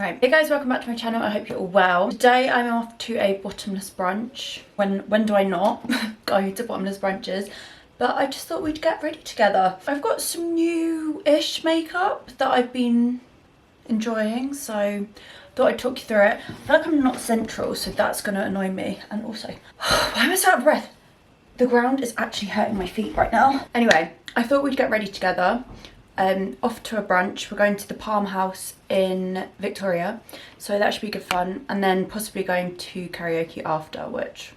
Okay, hey guys, welcome back to my channel. I hope you're all well. Today I'm off to a bottomless brunch. When do I not go to bottomless brunches? But I just thought we'd get ready together. I've got some new-ish makeup that I've been enjoying, so thought I'd talk you through it. I feel like I'm not central, so that's gonna annoy me. And also, why am I so out of breath? The ground is actually hurting my feet right now. Anyway, I thought we'd get ready together. Off to a brunch. We're going to the Palm House in Victoria, so that should be good fun, and then possibly going to karaoke after, which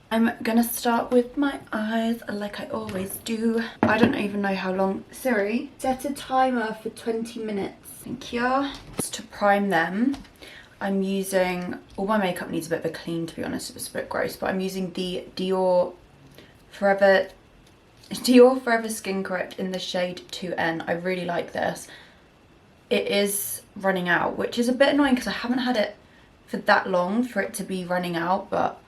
I'm gonna start with my eyes like I always do. I don't even know how long. Siri, set a timer for 20 minutes. Thank you. Just to prime them, I'm using, all my makeup needs a bit of a clean, to be honest. It's a bit gross, but I'm using the Dior Forever Skin Correct in the shade 2N. I really like this. It is running out, which is a bit annoying because I haven't had it for that long for it to be running out, but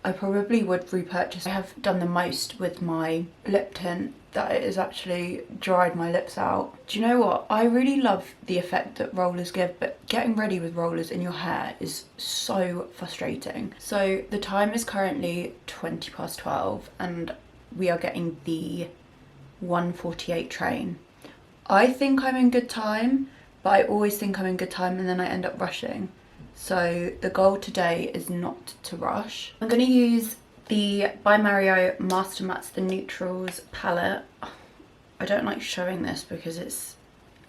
I probably would repurchase. I have done the most with my lip tint that it has actually dried my lips out. Do you know what? I really love the effect that rollers give, but getting ready with rollers in your hair is so frustrating. So the time is currently 20 past 12 and we are getting the 1:48 train. I think I'm in good time, but I always think I'm in good time and then I end up rushing. So the goal today is not to rush. I'm going to use the by Mario Master Mattes The Neutrals palette. I don't like showing this because it's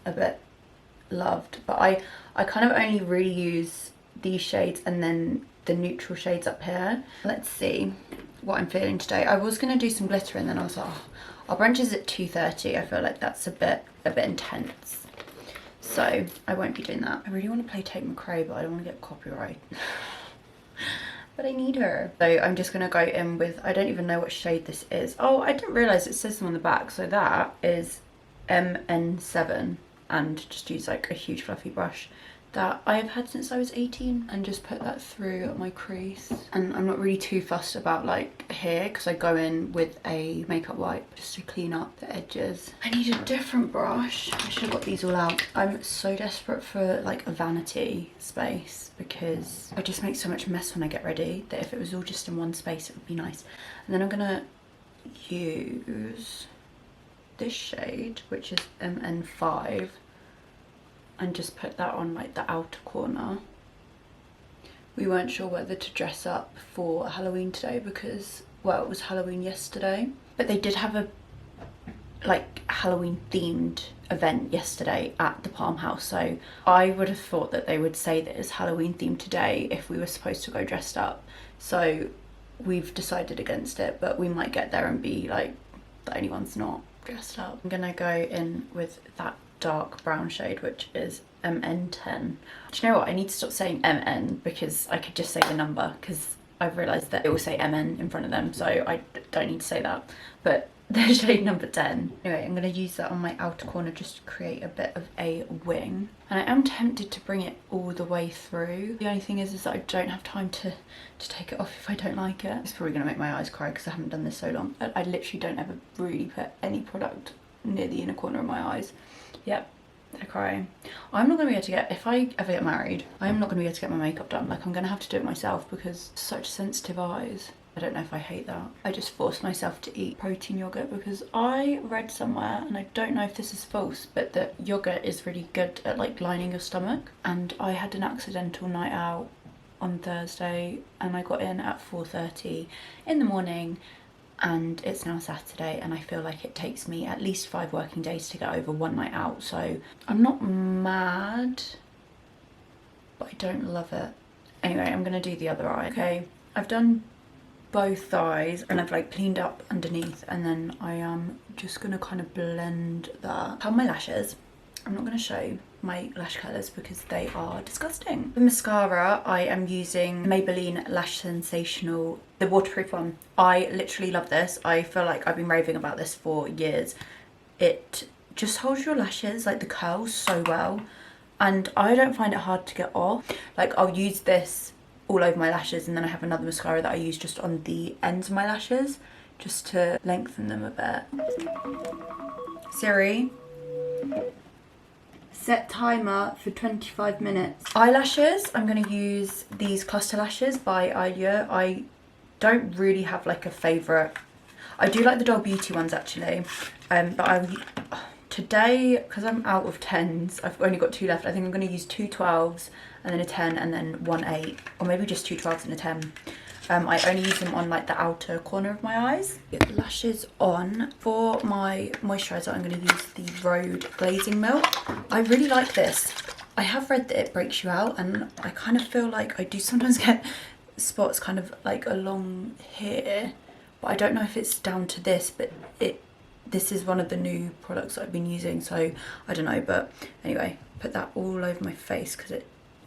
a bit loved, but I kind of only really use these shades and then the neutral shades up here. Let's see what I'm feeling today. I was going to do some glitter and then I was like, oh, our brunch is at 2:30. I feel like that's a bit intense. So I won't be doing that. I really want to play Tate McRae, but I don't want to get copyright. But I need her. So I'm just going to go in with, I don't even know what shade this is. Oh, I didn't realise it says them on the back. So that is MN7, and just use like a huge fluffy brush that I have had since I was 18 and just put that through my crease. And I'm not really too fussed about like here because I go in with a makeup wipe just to clean up the edges. I need a different brush. I should have got these all out. I'm so desperate for like a vanity space because I just make so much mess when I get ready that if it was all just in one space it would be nice. And then I'm gonna use this shade, which is MN5, and just put that on like the outer corner. We weren't sure whether to dress up for Halloween today because, well, it was Halloween yesterday, but they did have a like Halloween themed event yesterday at the Palm House, so I would have thought that they would say that it's Halloween themed today if we were supposed to go dressed up. So we've decided against it, but we might get there and be like the only ones not dressed up. I'm gonna go in with that dark brown shade, which is MN10. Do you know what? I need to stop saying MN because I could just say the number, because I've realised that it will say MN in front of them, so I don't need to say that. But the shade number 10. Anyway, I'm going to use that on my outer corner just to create a bit of a wing. And I am tempted to bring it all the way through. The only thing is that I don't have time to take it off if I don't like it. It's probably going to make my eyes cry because I haven't done this so long. I literally don't ever really put any product near the inner corner of my eyes. Yep, they're crying. I'm not going to be able to get, if I ever get married, I'm not going to be able to get my makeup done. Like, I'm going to have to do it myself because such sensitive eyes. I don't know if I hate that. I just forced myself to eat protein yogurt because I read somewhere, and I don't know if this is false, but that yogurt is really good at like lining your stomach. And I had an accidental night out on Thursday and I got in at 4:30 in the morning. And it's now Saturday and I feel like it takes me at least 5 working days to get over one night out. So I'm not mad, but I don't love it. Anyway, I'm gonna do the other eye. Okay, I've done both eyes and I've like cleaned up underneath, and then I am just gonna kind of blend that. How my lashes. I'm not going to show my lash colours because they are disgusting. The mascara, I am using Maybelline Lash Sensational, the waterproof one. I literally love this. I feel like I've been raving about this for years. It just holds your lashes, like the curls, so well. And I don't find it hard to get off. Like, I'll use this all over my lashes, and then I have another mascara that I use just on the ends of my lashes just to lengthen them a bit. Siri, Set timer for 25 minutes. Eyelashes, I'm going to use these cluster lashes by Alia. I don't really have like a favourite. I do like the Doll Beauty ones actually, but today, because I'm out of 10s, I've only got 2 left. I think I'm going to use 2 12s and then a 10 and then 1 8, or maybe just 2 12s and a 10. I only use them on like the outer corner of my eyes. Get the lashes on. For my moisturiser, I'm going to use the Rhode Glazing Milk. I really like this. I have read that it breaks you out, and I kind of feel like I do sometimes get spots kind of like along here, but I don't know if it's down to this, but this is one of the new products that I've been using, so I don't know. But anyway, put that all over my face because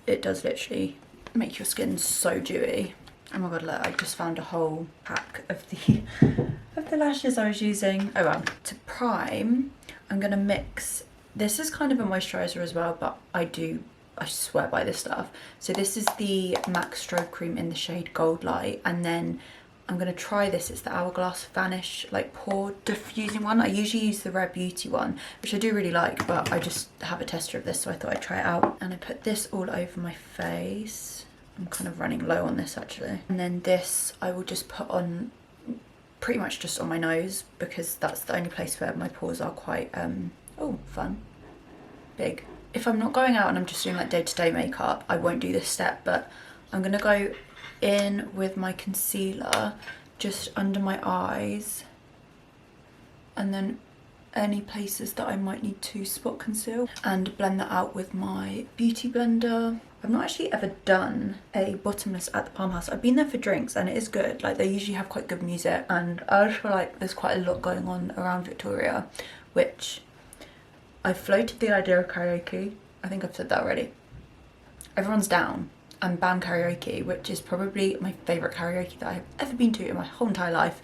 it does literally make your skin so dewy. Oh my god, look, I just found a whole pack of the lashes I was using. Oh well. To prime, I'm gonna mix, this is kind of a moisturiser as well, but I swear by this stuff. So this is the MAC Strobe Cream in the shade Gold Light, and then I'm gonna try this. It's the Hourglass Vanish like pore diffusing one. I usually use the Rare Beauty one, which I do really like, but I just have a tester of this, so I thought I'd try it out. And I put this all over my face. I'm kind of running low on this actually. And then this I will just put on pretty much just on my nose, because that's the only place where my pores are quite, oh, fun, big. If I'm not going out and I'm just doing like day-to-day makeup, I won't do this step, but I'm gonna go in with my concealer just under my eyes, and then any places that I might need to spot conceal, and blend that out with my beauty blender. I've not actually ever done a bottomless at the Farmhouse. I've been there for drinks and it is good. Like, they usually have quite good music, and I just feel like there's quite a lot going on around Victoria, which I've floated the idea of karaoke. I think I've said that already. Everyone's down and band karaoke, which is probably my favourite karaoke that I've ever been to in my whole entire life,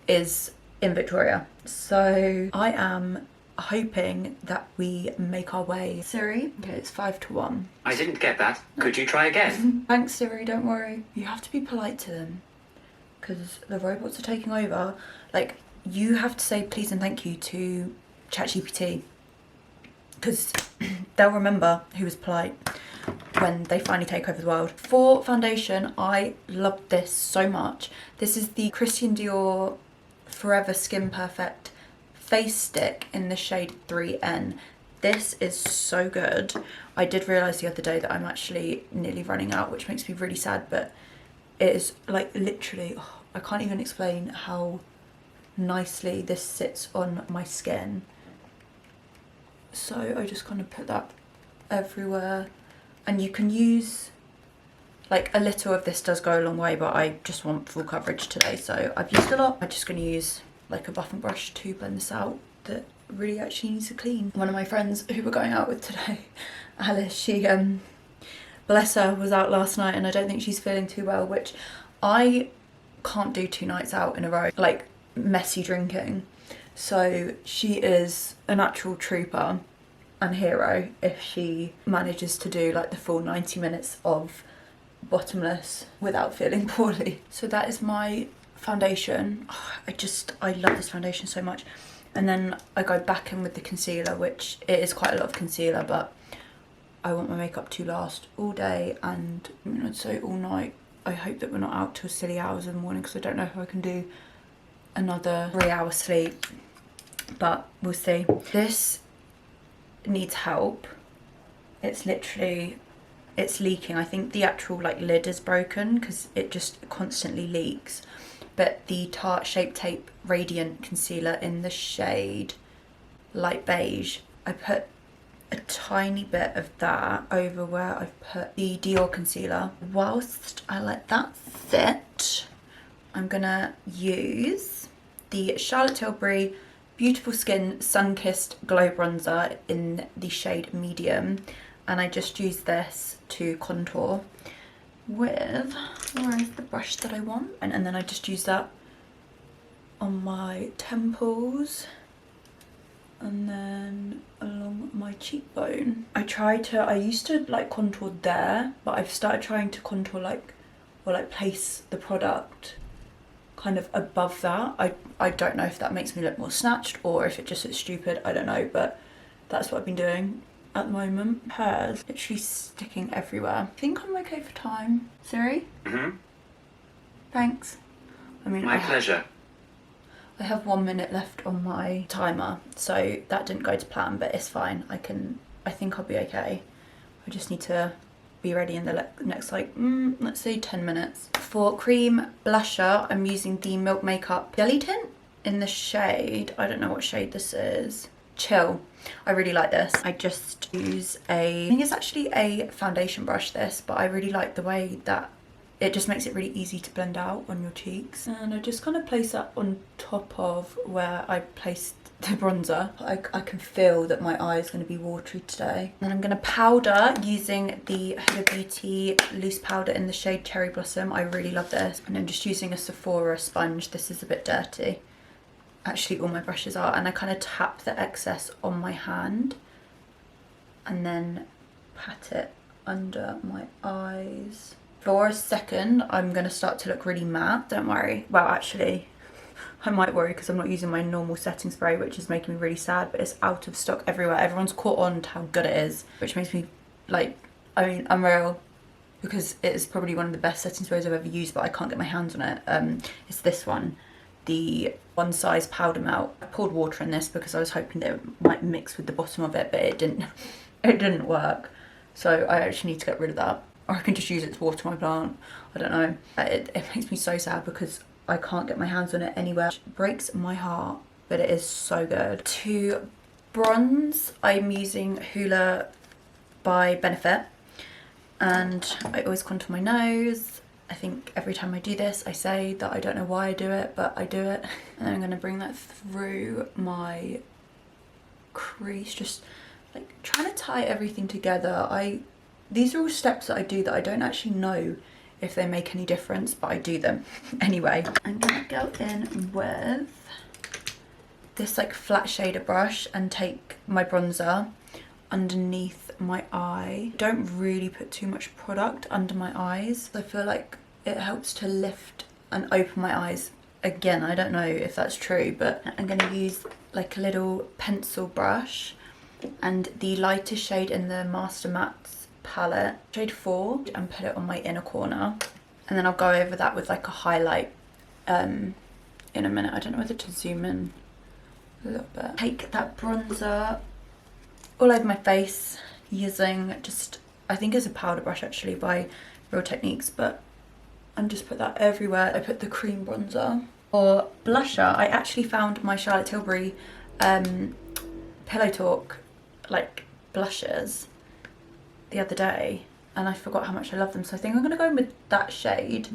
is in Victoria. So I am hoping that we make our way. Siri, okay, it's 5 to 1. I didn't get that. Could you try again? Thanks, Siri, don't worry. You have to be polite to them because the robots are taking over. Like, you have to say please and thank you to ChatGPT, because they'll remember who was polite when they finally take over the world. For foundation, I love this so much. This is the Christian Dior Forever Skin Perfect Face Stick in the shade 3N. This is so good. I did realise the other day that I'm actually nearly running out, which makes me really sad, but it is like literally, oh, I can't even explain how nicely this sits on my skin. So I just kind of put that everywhere, and you can use like a little of this, does go a long way, but I just want full coverage today, so I've used a lot. I'm just going to use like a buffing brush to blend this out that really actually needs to clean. One of my friends who we're going out with today, Alice, she bless her, was out last night, and I don't think she's feeling too well, which I can't do 2 nights out in a row, like messy drinking. So she is an actual trooper and hero if she manages to do like the full 90 minutes of bottomless without feeling poorly. So that is my foundation. Oh, I love this foundation so much. And then I go back in with the concealer, which it is quite a lot of concealer, but I want my makeup to last all day and, I'd say all night. I hope that we're not out till silly hours in the morning, because I don't know if I can do another 3 hours sleep, but we'll see. This needs help. It's literally, it's leaking. I think the actual like lid is broken because it just constantly leaks. But the Tarte Shape Tape Radiant Concealer in the shade Light Beige, I put a tiny bit of that over where I've put the Dior concealer. Whilst I let that sit, I'm gonna use the Charlotte Tilbury Beautiful Skin Sun-Kissed Glow Bronzer in the shade Medium, and I just use this to contour with, where is the brush that I want? And then I just use that on my temples and then along my cheekbone. I used to like contour there, but I've started trying to contour like, or like place the product kind of above that. I don't know if that makes me look more snatched or if it just looks stupid, I don't know, but that's what I've been doing. at the moment. Hers literally sticking everywhere. I think I'm okay for time. Siri? Mm-hmm. Thanks. I mean, My pleasure. I have 1 minute left on my timer, so that didn't go to plan, but it's fine. I think I'll be okay. I just need to be ready in the next, like, let's say 10 minutes. For cream blusher, I'm using the Milk Makeup Jelly Tint in the shade, I don't know what shade this is, Chill. I really like this. I just use I think it's actually a foundation brush, this, but I really like the way that it just makes it really easy to blend out on your cheeks. And I just kind of place that on top of where I placed the bronzer. I can feel that my eye is going to be watery today. And I'm going to powder using the Huda Beauty loose powder in the shade Cherry Blossom. I really love this. And I'm just using a Sephora sponge. This is a bit dirty. Actually, all my brushes are. And I kind of tap the excess on my hand and then pat it under my eyes. For a second, I'm going to start to look really matte. Don't worry. Well, actually, I might worry because I'm not using my normal setting spray, which is making me really sad, but it's out of stock everywhere. Everyone's caught on to how good it is, which makes me, like, I mean, unreal, because it is probably one of the best setting sprays I've ever used, but I can't get my hands on it. It's this one, the One Size Powder Melt. I poured water in this because I was hoping that it might mix with the bottom of it, but it didn't. It didn't work. So I actually need to get rid of that. Or I can just use it to water my plant. I don't know. It makes me so sad because I can't get my hands on it anywhere. It breaks my heart, but it is so good. To bronze, I'm using Hoola by Benefit. And I always contour my nose. I think every time I do this, I say that I don't know why I do it, but I do it. And then I'm going to bring that through my crease. Just like trying to tie everything together. These are all steps that I do that I don't actually know if they make any difference, but I do them anyway. I'm gonna go in with this like flat shader brush and take my bronzer underneath my eye. Don't really put too much product under my eyes. I feel like it helps to lift and open my eyes. Again, I don't know if that's true, but I'm gonna use like a little pencil brush and the lightest shade in the Master Mattes palette, shade 4, and put it on my inner corner. And then I'll go over that with like a highlight in a minute. I don't know whether to zoom in a little bit. Take that bronzer all over my face using just, I think it's a powder brush actually by Real Techniques, but and just put that everywhere. I put the cream bronzer. For blusher, I actually found my Charlotte Tilbury Pillow Talk like blushes the other day and I forgot how much I love them, so I think I'm gonna go in with that shade.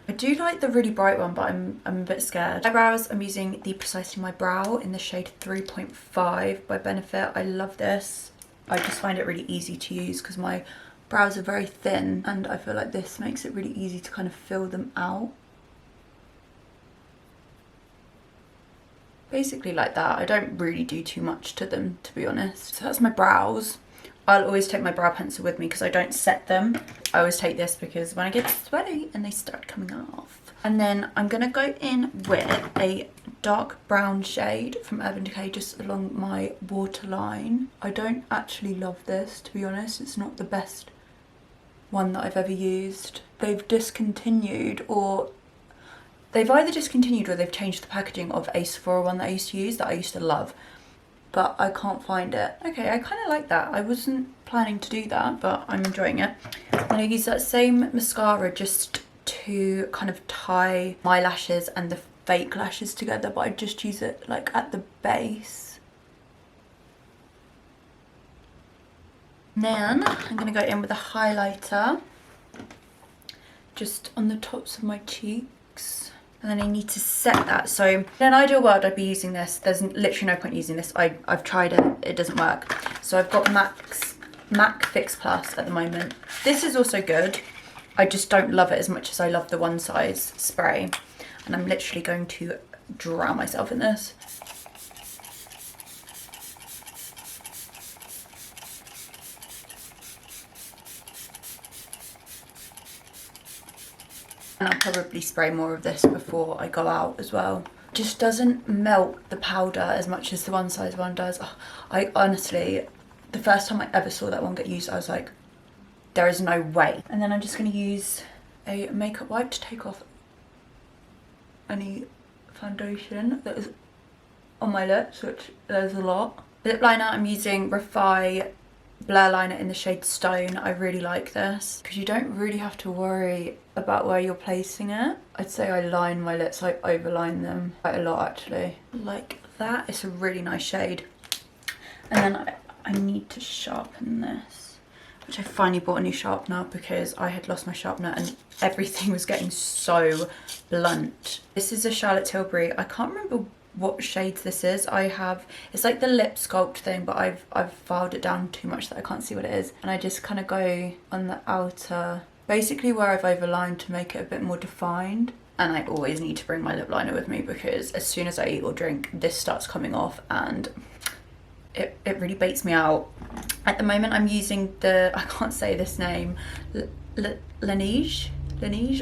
I do like the really bright one, but I'm a bit scared. Eyebrows, I'm using the Precisely My Brow in the shade 3.5 by Benefit. I love this. I just find it really easy to use because my brows are very thin and I feel like this makes it really easy to kind of fill them out. Basically like that. I don't really do too much to them, to be honest. So that's my brows. I'll always take my brow pencil with me because I don't set them. I always take this because when I get sweaty and they start coming off. And then I'm going to go in with a dark brown shade from Urban Decay just along my waterline. I don't actually love this, to be honest. It's not the best one that I've ever used. They've discontinued, or they've either discontinued or they've changed the packaging of a Sephora one that I used to use that I used to love. But I can't find it. Okay, I kind of like that. I wasn't planning to do that, but I'm enjoying it. I'm going to use that same mascara just to kind of tie my lashes and the fake lashes together, but I just use it like at the base. And then I'm going to go in with a highlighter just on the tops of my cheeks. And then I need to set that. So in an ideal world, I'd be using this. There's literally no point using this. I've tried it. It doesn't work. So I've got MAC Fix Plus at the moment. This is also good. I just don't love it as much as I love the One Size spray. And I'm literally going to drown myself in this. And I'll probably spray more of this before I go out as well. Just doesn't melt the powder as much as the One Size one does. Oh, I honestly, the first time I ever saw that one get used, I was like, there is no way. And then I'm just going to use a makeup wipe to take off any foundation that is on my lips, which there's a lot. Lip liner, I'm using Refi Blur Liner in the shade Stone. I really like this because you don't really have to worry about where you're placing it. I'd say I line my lips, I overline them quite a lot actually. Like that, it's a really nice shade. And then I need to sharpen this, which I finally bought a new sharpener because I had lost my sharpener and everything was getting so blunt. This is a Charlotte Tilbury. I can't remember what shades this is. It's like the lip sculpt thing, but I've filed it down too much that I can't see what it is. And I just kind of go on the outer, basically where I've overlined to make it a bit more defined. And I always need to bring my lip liner with me because as soon as I eat or drink, this starts coming off and it really baits me out. At the moment I'm using I can't say this name, Laneige.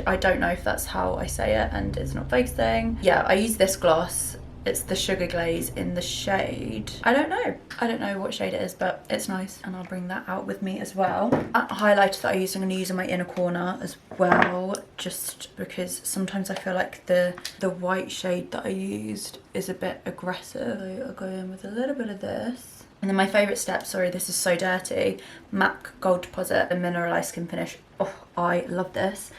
I don't know if that's how I say it and it's not focusing. Yeah, I use this gloss. It's the Sugar Glaze in the shade, I don't know what shade it is, but it's nice and I'll bring that out with me as well. That highlighter that I use, I'm going to use on my inner corner as well, just because sometimes I feel like the white shade that I used is a bit aggressive. So I'll go in with a little bit of this. And then my favourite step, sorry this is so dirty, MAC Gold Deposit, a mineralised skin finish. Oh, I love this.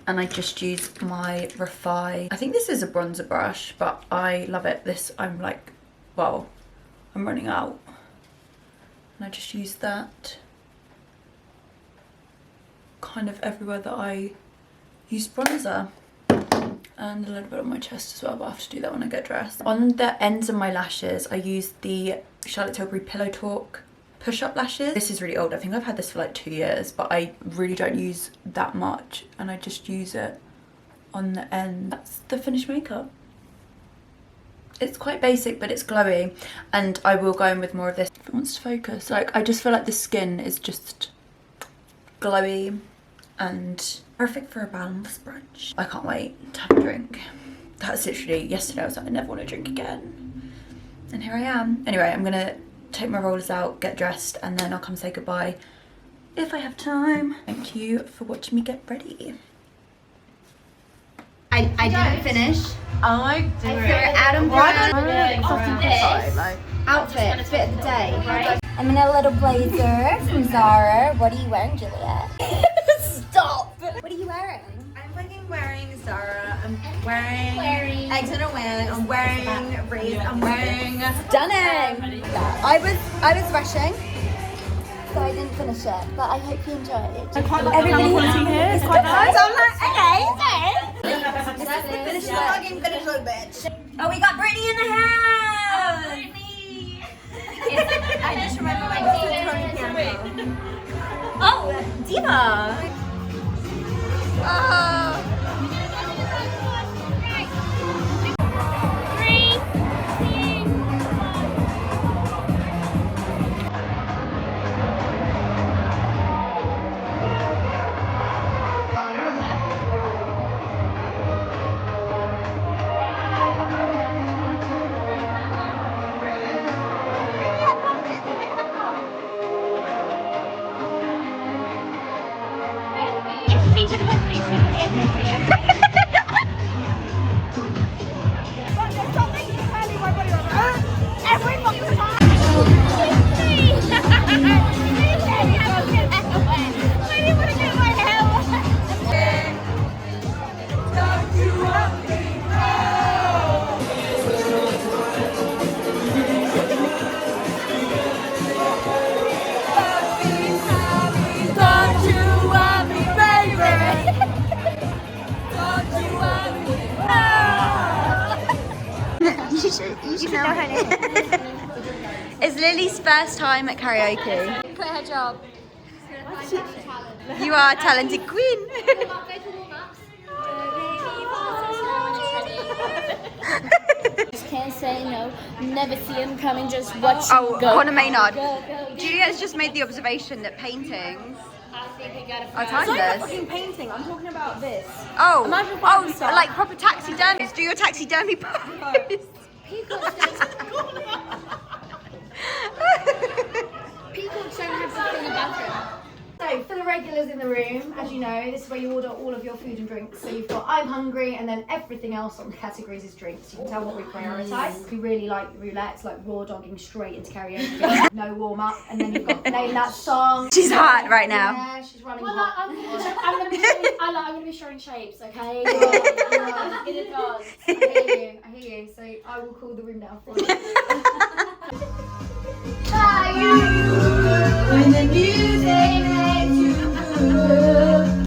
And I just use my Refi, I think this is a bronzer brush, but I love it. This, I'm like, well, I'm running out. And I just use that kind of everywhere that I use bronzer. And a little bit on my chest as well, but I have to do that when I get dressed. On the ends of my lashes, I use the Charlotte Tilbury Pillow Talk push-up lashes. This is really old. I think I've had this for like 2 years, but I really don't use that much and I just use it on the end. That's the finished makeup. It's quite basic, but it's glowy, and I will go in with more of this if it wants to focus. Like, I just feel like the skin is just glowy and perfect for a balanced brunch. I can't wait to have a drink. That's literally, yesterday I was like, I never want to drink again. And here I am. Anyway, I'm gonna take my rollers out, get dressed, and then I'll come say goodbye if I have time. Thank you for watching me get ready. I didn't finish. I do I it. threw it out and outfit, fit of the day. I'm in a little blazer from Zara. What are you wearing, Juliet? Stop! What are you wearing? I'm fucking wearing Zara. I'm wearing eggs in a wing. I'm wearing Rays. I'm wearing Stunning! I was rushing, so I didn't finish it, but I hope you enjoy it. Everybody here. It's quite nice. So I'm like, okay. Finish Finish fucking finish, little bitch. Oh, we got Brittany in the house! I just remember my Tony Oh, Diva! It's Lily's first time at karaoke. Quit her job. You are a talented queen. Just can't say no. Never see him coming. Just watch Oh, him go. Connor Maynard. Go, go, go. Juliet's just made the observation that paintings are It's not even a timeless. fucking painting. I'm talking about this. Oh, Imagine if oh, I saw- like proper taxidermies. Do your taxidermy pose. People don't have to clean the bathroom. So, for the regulars in the room, as you know, this is where you order all of your food and drinks. So you've got I'm hungry, and then everything else on the categories is drinks. You can tell what we prioritise. We really like roulettes, like raw dogging straight into karaoke. No warm up, and then you've got name that song. She's hot right now. Yeah, she's running Well, hot. I'm gonna be showing shapes, okay? In advance. I hear you. So I will cool the room down for you. When the music makes you move.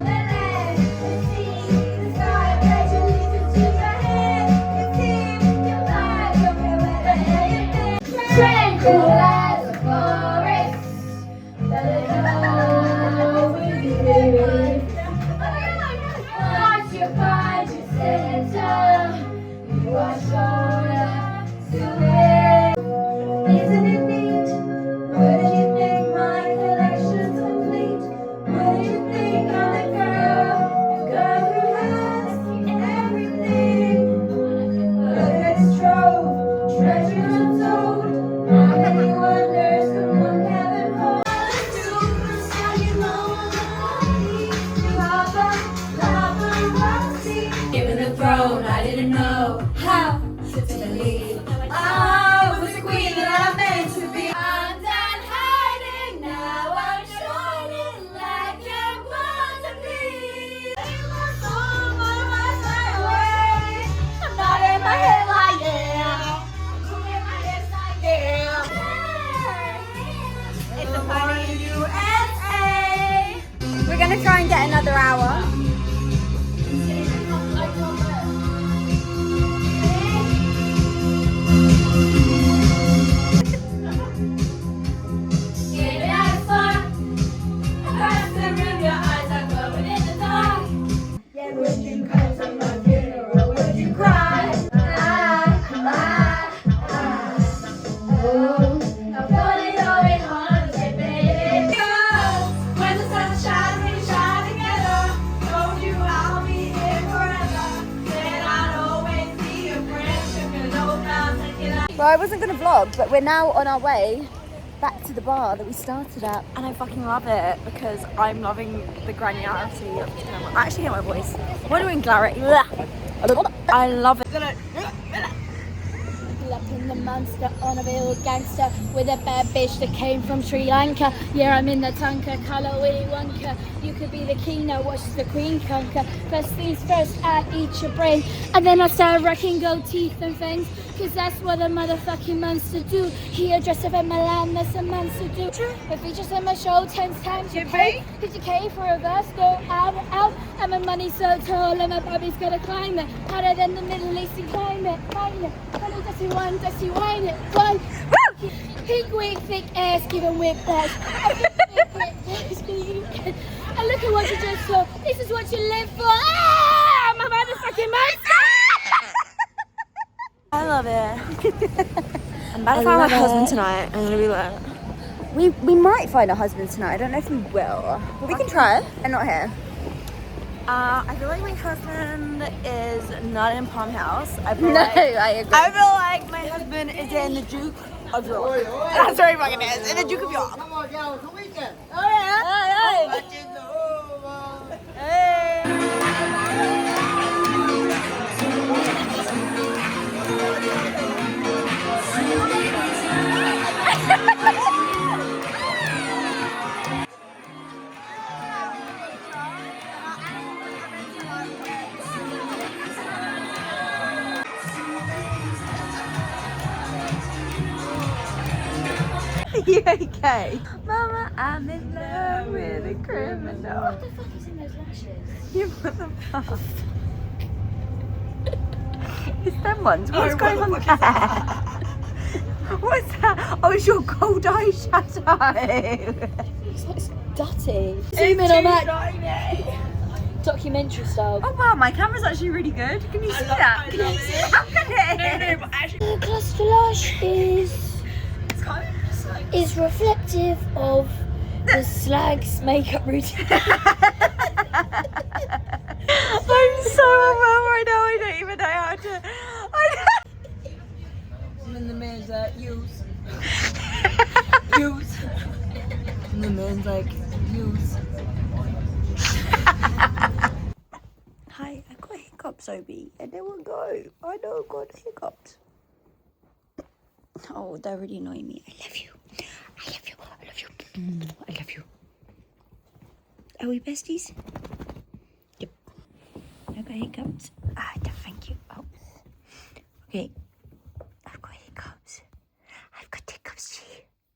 Tranquil as a forest, let it go with you. Once you find your center, you are sure to win. Isn't it neat? Wouldn't you think my collection's complete? Wouldn't you think I'm the girl who has everything? Look at this trove, treasure untold. How many wonders could one have hold? Given the throne, I didn't know how to believe I was the queen that I meant to be. I'm done hiding now, I'm shining like I'm born to be. I'm not in my head like yeah. In my head like yeah. It's the party USA. We're gonna try and get another hour. Get it out of fun. Across the room, your eyes are glowing in the dark. Yeah, would you come to my funeral? Would you cry? Oh, I'm falling over in haunted, baby. When the sun's shining, we shine together. Told you I'll be here forever. Said I'd always be a friend. Took a low down, taking out. Well, I wasn't gonna vlog, but we're now on our way back to the bar that we started at, and I fucking love it because I'm loving the granularity of the camera. I actually hate my voice. What are we in clarity? I love it. Up in the monster on a real gangster with a bad bitch that came from Sri Lanka. Yeah, I'm in the tanker, colour Willy Wonka. You could be the king, now watch the queen conquer. First things first, I eat your brain, and then I start wrecking gold teeth and fangs, cause that's what a motherfucking monster do. He dressed up in Milan, that's a monster do. If you just in my show 10 times, you pay. Did you pay for a verse? Go out, and my money's so tall, and my Bobby's gonna climb it. Harder than the Middle Eastern climate. Funny, does he whine it? One. Pink wig, thick ass, giving whiplash. And look at what you just saw. This is what you live for. Ah, my motherfucking monster! I love it. I'm about to find my husband tonight. I'm gonna be like, we might find a husband tonight. I don't know if we will. But we can try it. I'm not here. I feel like my husband is not in Palm House. I agree. I feel like my husband is in the Duke of York. That's where he fucking is. In the Duke of York. Come on, girl, come weekend. Oh yeah. Hey. You okay? Mama, I'm in love with a criminal. What the fuck is in those lashes? You put them up. It's them ones. What's going on there? What's that? Oh, it's your gold eyeshadow. It's like Dutty. Zoom in on that. Documentary style. Oh wow, my camera's actually really good. Can you see that? Can you see happening? The castellage is reflective of the slag's makeup routine. I'm so overwhelmed right now. I don't even know how to. I'm in the mirror, use. And the man's like, views. Hi, I got hiccups, Obi. I never go. I know I've got hiccups. Oh, they're really annoying me. I love you. I love you. I love you. I love you. Are we besties? Yep. I got hiccups. Ah, thank you. Oh. Okay.